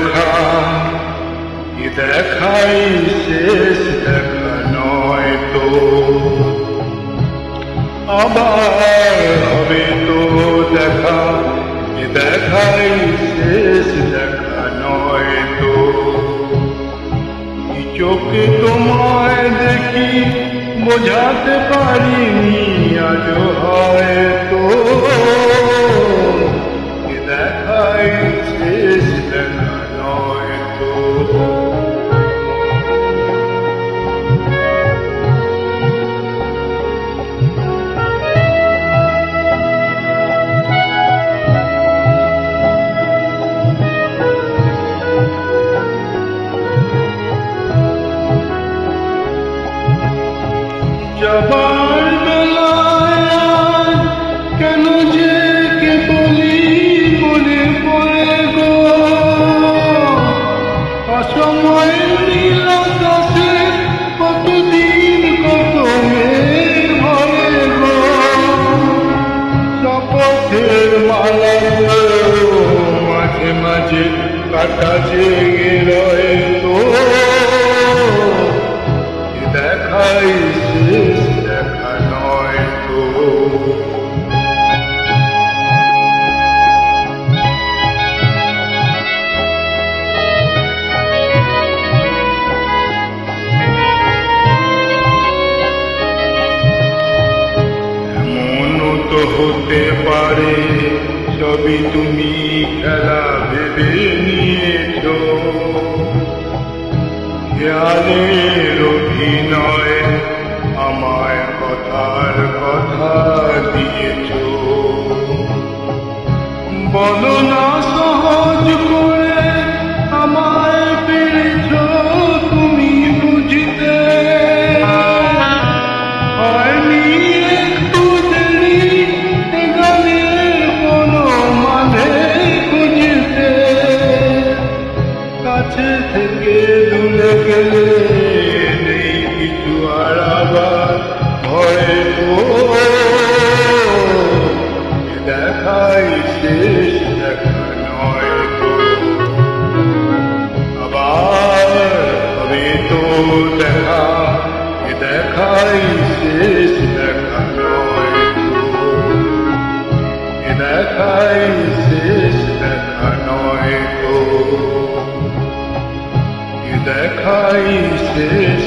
দেখা, এ দেখাই শেষ দেখা নয় তো, আবার হবে তো দেখা, এ দেখাই শেষ দেখা নয় তো। কি চোখে তোমায় দেখি বোঝাতে পারিনি আজও হয়তো, এ দেখাই শেষ দেখা নয় তো। যাবার বেলায় কেন যে কে বলি মনে পড়ে গো, অসময় নীল আকাশে কতদিন কত মেঘ ভরে গো, শপথের মালা মাঝে মাঝে কাটা জেগে রয়ে তো, দেখাই শেষ দেখা নয় তো। এমনও তো হতে পারে সবই তুমি খেলা ভেবে নিয়েছ, খেয়ালের অভিনয় আমায় কথার কথা দিয়েছ। বলো না সহজ করে আমায় পেরেছ তুমি বুঝতে, হয়নি একটু দেরি গানের কোনো মানে খুঁজতে, কাছে থেকে দূরে গেলে নেই কিছু আর আবার ভয় গো, দেখাই শেষ দেখা নয় তো, আবার হবে তো দেখা, দেখাই শেষ দেখা নয় তো, দেখাই শেষ দেখা নয় তো, দেখাই শেষ